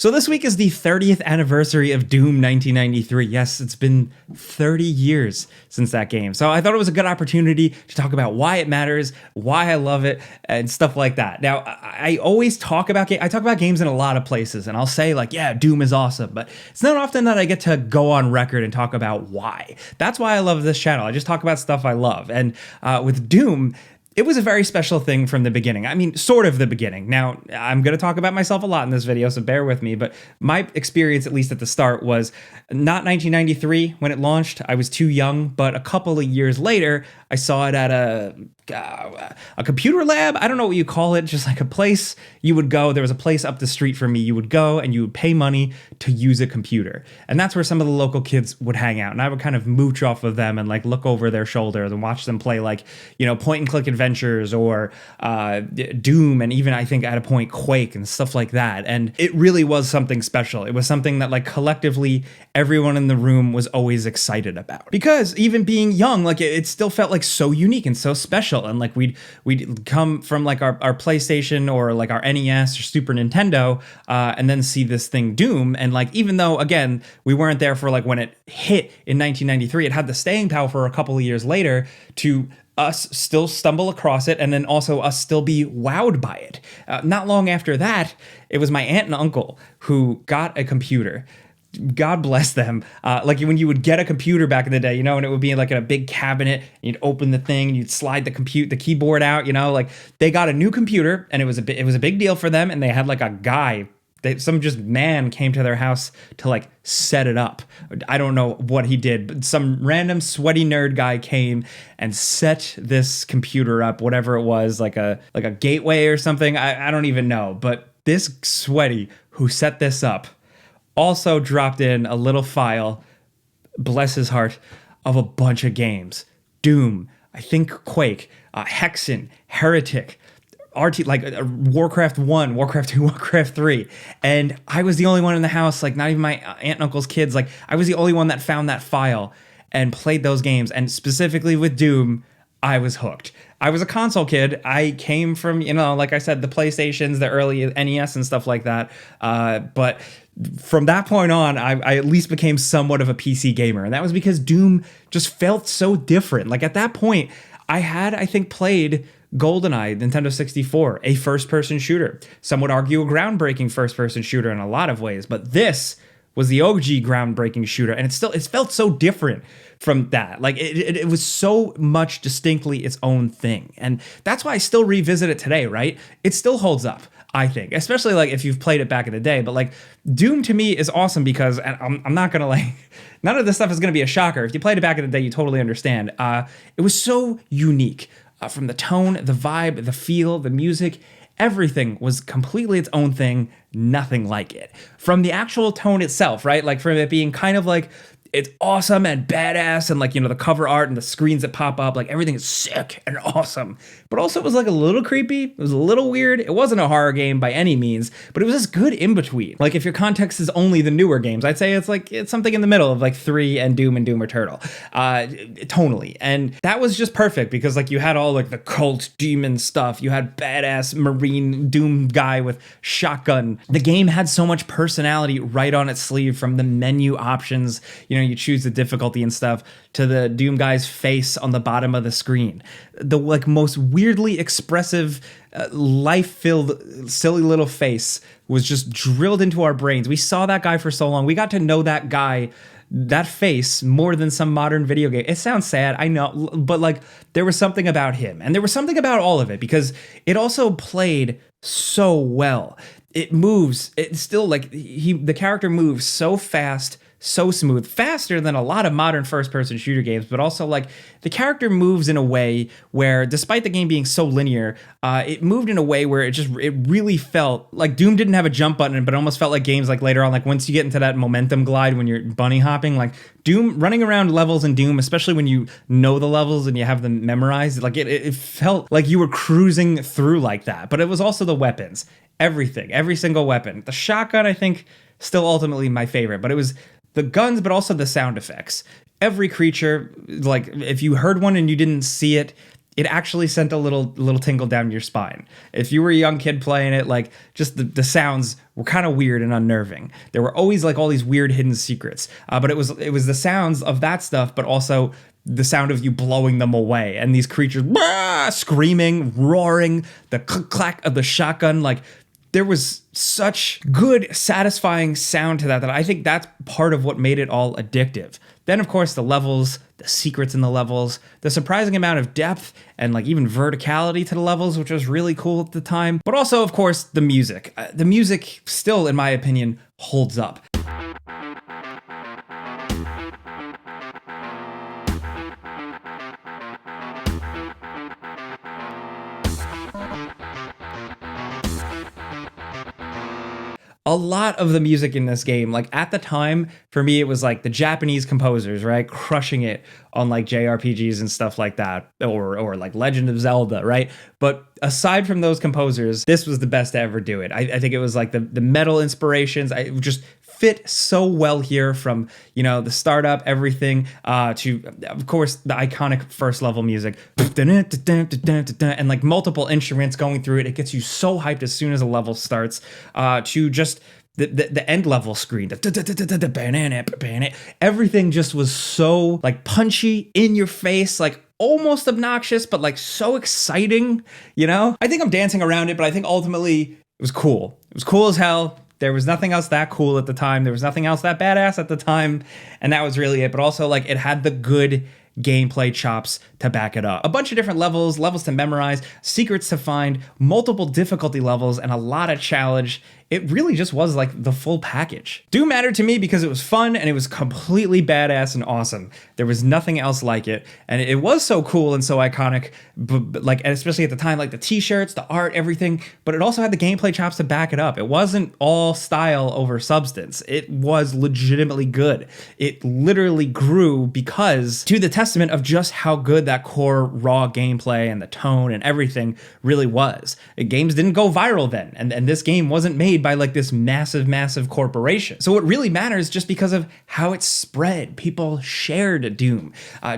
So this week is the 30th anniversary of Doom 1993. Yes, it's been 30 years since that game. So I thought it was a good opportunity to talk about why it matters, why I love it, and stuff like that. Now, I always talk about games in a lot of places, and I'll say like, yeah, Doom is awesome, but it's not often that I get to go on record and talk about why. That's why I love this channel. I just talk about stuff I love. And with Doom, it was a very special thing from the beginning. I mean, sort of the beginning. Now, I'm going to talk about myself a lot in this video, so bear with me, but my experience, at least at the start, was not 1993 when it launched. I was too young, but a couple of years later, I saw it at a computer lab. I don't know what you call it, just like a place you would go. There was a place up the street from me. You would go and you would pay money to use a computer. And that's where some of the local kids would hang out. And I would kind of mooch off of them and like look over their shoulders and watch them play like, you know, point and click adventures or Doom, and even I think at a point Quake and stuff like that. And it really was something special. It was something that like collectively everyone in the room was always excited about. Because even being young, like it still felt like so unique and so special. And like we'd come from like our PlayStation or like our NES or Super Nintendo and then see this thing Doom. And like, even though again, we weren't there for like when it hit in 1993, it had the staying power for a couple of years later to us still stumble across it, and then also us still be wowed by it. Not long after that, it was my aunt and uncle who got a computer. God bless them. Like when you would get a computer back in the day, you know, and it would be like in a big cabinet, and you'd open the thing, and you'd slide the keyboard out, you know, like they got a new computer, and it was a big deal for them, and they had like a guy. Some just man came to their house to like set it up. I don't know what he did, but some random sweaty nerd guy came and set this computer up, whatever it was, like a gateway or something. I don't even know. But this sweaty who set this up also dropped in a little file, bless his heart, of a bunch of games. Doom, I think Quake, Hexen, Heretic, Warcraft 1, Warcraft 2, Warcraft 3. And I was the only one in the house, like not even my aunt and uncle's kids, like I was the only one that found that file and played those games. And specifically with Doom, I was hooked. I was a console kid. I came from, you know, like I said, the PlayStations, the early NES and stuff like that. But from that point on, I at least became somewhat of a PC gamer. And that was because Doom just felt so different. Like at that point, I had, I think, played GoldenEye, Nintendo 64, a first-person shooter. Some would argue a groundbreaking first-person shooter in a lot of ways, but this was the OG groundbreaking shooter, and it felt so different from that. Like it was so much distinctly its own thing, and that's why I still revisit it today. Right? It still holds up, I think, especially like if you've played it back in the day. But like Doom to me is awesome because, and I'm not gonna like, none of this stuff is gonna be a shocker. If you played it back in the day, you totally understand. It was so unique. From the tone, the vibe, the feel, the music, everything was completely its own thing, nothing like it. From the actual tone itself, right? Like from it being kind of like, it's awesome and badass, and like, you know, the cover art and the screens that pop up, like everything is sick and awesome. But also it was like a little creepy, it was a little weird. It wasn't a horror game by any means, but it was this good in between. Like if your context is only the newer games, I'd say it's something in the middle of like 3 and Doom Eternal, tonally. And that was just perfect because like you had all like the cult demon stuff, you had badass Marine Doom guy with shotgun. The game had so much personality right on its sleeve, from the menu options, you know, you choose the difficulty and stuff, to the Doom guy's face on the bottom of the screen. The like most weirdly expressive, life-filled, silly little face was just drilled into our brains. We saw that guy for so long. We got to know that guy, that face, more than some modern video game. It sounds sad, I know, but like there was something about him, and there was something about all of it because it also played so well. It moves, it's still like the character moves so fast, so smooth, faster than a lot of modern first-person shooter games, but also like the character moves in a way where, despite the game being so linear, it moved in a way where it really felt like Doom didn't have a jump button, but it almost felt like games like later on, like once you get into that momentum glide when you're bunny hopping, like Doom, running around levels in Doom, especially when you know the levels and you have them memorized, like it felt like you were cruising through like that. But it was also the weapons, everything, every single weapon. The shotgun, I think, still ultimately my favorite, but it was the guns, but also the sound effects. Every creature, like if you heard one and you didn't see it, it actually sent a little tingle down your spine. If you were a young kid playing it, like just the sounds were kind of weird and unnerving. There were always like all these weird hidden secrets, but it was the sounds of that stuff, but also the sound of you blowing them away and these creatures screaming, roaring, the clack of the shotgun, like. There was such good, satisfying sound to that I think that's part of what made it all addictive. Then, of course, the levels, the secrets in the levels, the surprising amount of depth and like even verticality to the levels, which was really cool at the time. But also, of course, the music. The music still, in my opinion, holds up. A lot of the music in this game, like at the time, for me, it was like the Japanese composers, right? Crushing it on like JRPGs and stuff like that, or like Legend of Zelda, right? But aside from those composers, this was the best to ever do it. I think it was like the metal inspirations. I just fit so well here from, you know, the startup, everything, to, of course, the iconic first level music, and like multiple instruments going through it. It gets you so hyped as soon as a level starts, to just the end level screen, everything just was so like punchy, in your face, like almost obnoxious, but like so exciting, you know? I think I'm dancing around it, but I think ultimately it was cool. It was cool as hell. There was nothing else that cool at the time. There was nothing else that badass at the time. And that was really it. But also, like, it had the good gameplay chops to back it up. A bunch of different levels to memorize, secrets to find, multiple difficulty levels, and a lot of challenge. It really just was like the full package. Doom mattered to me because it was fun and it was completely badass and awesome. There was nothing else like it. And it was so cool and so iconic, but like, especially at the time, like the t-shirts, the art, everything, but it also had the gameplay chops to back it up. It wasn't all style over substance. It was legitimately good. It literally grew because, to the testament of just how good that core raw gameplay and the tone and everything really was. Games didn't go viral then, and this game wasn't made by like this massive corporation. So it really matters just because of how it spread. People shared Doom.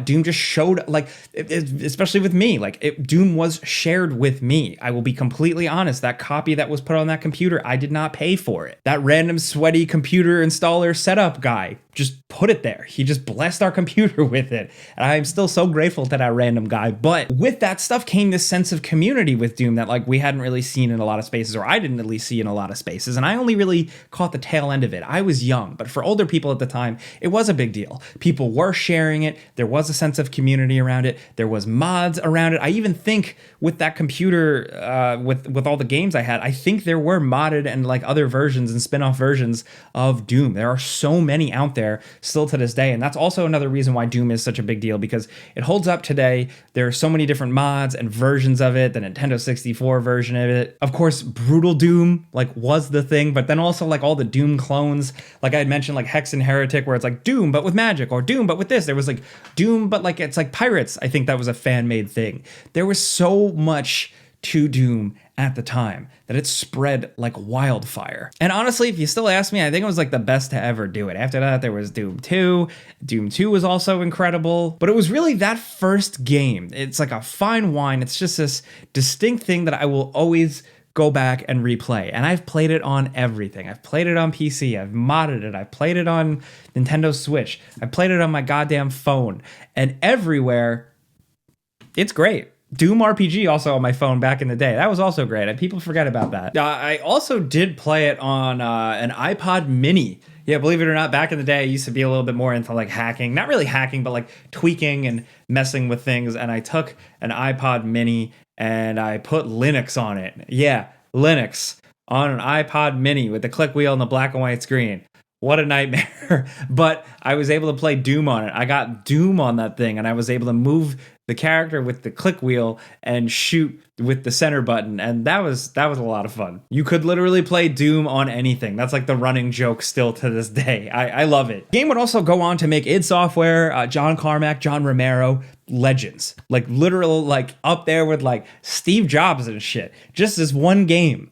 Doom just showed, like, especially with me, like Doom was shared with me. I will be completely honest. That copy that was put on that computer, I did not pay for it. That random sweaty computer installer setup guy just put it there. He just blessed our computer with it. And I'm still so grateful to that random guy. But with that stuff came this sense of community with Doom that like we hadn't really seen in a lot of spaces, or I didn't at least see in a lot of spaces. And I only really caught the tail end of it. I was young, but for older people at the time, it was a big deal. People were sharing it. There was a sense of community around it. There was mods around it. I even think with that computer, with all the games I had, I think there were modded and like other versions and spin-off versions of Doom. There are so many out there still to this day, and that's also another reason why Doom is such a big deal, because it holds up today. There are so many different mods and versions of it, the Nintendo 64 version of it. Of course, Brutal Doom like was the thing, but then also like all the Doom clones, like I had mentioned, like Hex and Heretic, where it's like Doom but with magic, or Doom but with this. There was like Doom but like it's like pirates. I think that was a fan-made thing. There was so much to Doom at the time that it spread like wildfire. And honestly, if you still ask me, I think it was like the best to ever do it. After that, there was Doom 2. Doom 2 was also incredible, but it was really that first game. It's like a fine wine. It's just this distinct thing that I will always go back and replay. And I've played it on everything. I've played it on PC. I've modded it. I've played it on Nintendo Switch. I played it on my goddamn phone. And everywhere, it's great. Doom RPG also on my phone back in the day. That was also great. And people forget about that. I also did play it on an iPod mini. Yeah, believe it or not, back in the day, I used to be a little bit more into like hacking. Not really hacking, but like tweaking and messing with things. And I took an iPod mini and I put Linux on it. Yeah, Linux on an iPod mini with the click wheel and the black and white screen. What a nightmare. But I was able to play Doom on it. I got Doom on that thing, and I was able to move the character with the click wheel and shoot with the center button, and that was a lot of fun. You could literally play Doom on anything. That's like the running joke still to this day. I love it. Game would also go on to make id Software, John Carmack, John Romero, legends. Like literal, like up there with like Steve Jobs and shit. Just this one game.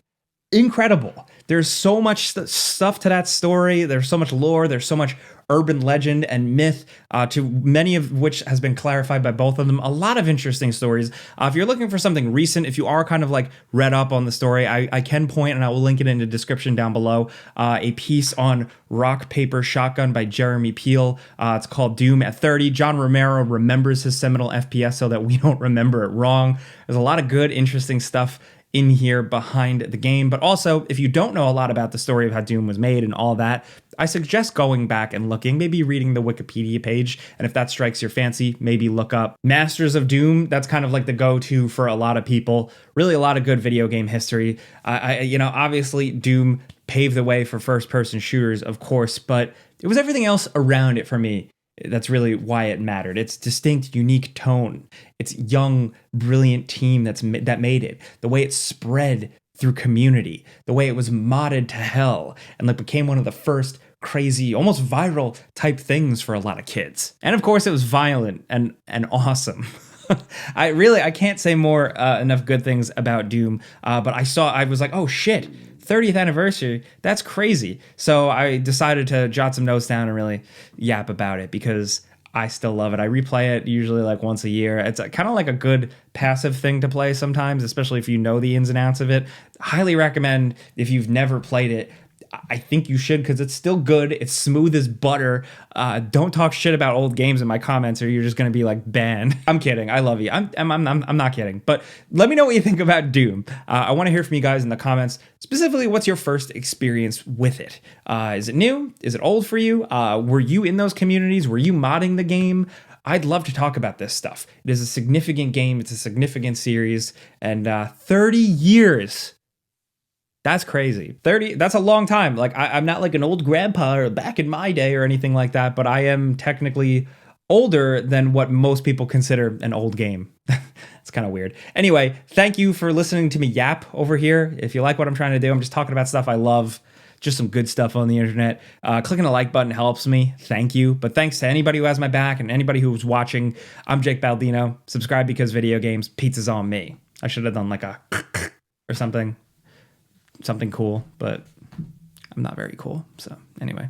Incredible. There's so much stuff to that story. There's so much lore. There's so much urban legend and myth, to many of which has been clarified by both of them. A lot of interesting stories. If you're looking for something recent, if you are kind of like read up on the story, I can point, and I will link it in the description down below, a piece on Rock, Paper, Shotgun by Jeremy Peel. It's called Doom at 30. John Romero remembers his seminal FPS so that we don't remember it wrong. There's a lot of good, interesting stuff in here behind the game. But also, if you don't know a lot about the story of how Doom was made and all that, I suggest going back and looking, maybe reading the Wikipedia page. And if that strikes your fancy, maybe look up Masters of Doom. That's kind of like the go-to for a lot of people. Really a lot of good video game history. Obviously Doom paved the way for first-person shooters, of course, but it was everything else around it for me. That's really why it mattered. Its distinct, unique tone. Its young, brilliant team that made it. The way it spread through community. The way it was modded to hell and like became one of the first crazy, almost viral type things for a lot of kids. And of course, it was violent and awesome. I can't say more enough good things about Doom. But I was like, oh shit. 30th anniversary, that's crazy. So I decided to jot some notes down and really yap about it because I still love it. I replay it usually like once a year. It's kind of like a good passive thing to play sometimes, especially if you know the ins and outs of it. Highly recommend if you've never played it. I think you should because it's still good. It's smooth as butter. Don't talk shit about old games in my comments or you're just going to be like banned. I'm kidding. I love you. I'm not kidding. But let me know what you think about Doom. I want to hear from you guys in the comments. Specifically, what's your first experience with it? Is it new? Is it old for you? Were you in those communities? Were you modding the game? I'd love to talk about this stuff. It is a significant game. It's a significant series. And 30 years. That's crazy. 30, that's a long time. Like, I'm not like an old grandpa or back in my day or anything like that, but I am technically older than what most people consider an old game. It's kind of weird. Anyway, thank you for listening to me yap over here. If you like what I'm trying to do, I'm just talking about stuff I love. Just some good stuff on the internet. Clicking the like button helps me. Thank you. But thanks to anybody who has my back and anybody who's watching. I'm Jake Baldino. Subscribe because video games. Pizza's on me. I should have done like a or something cool, but I'm not very cool. So anyway.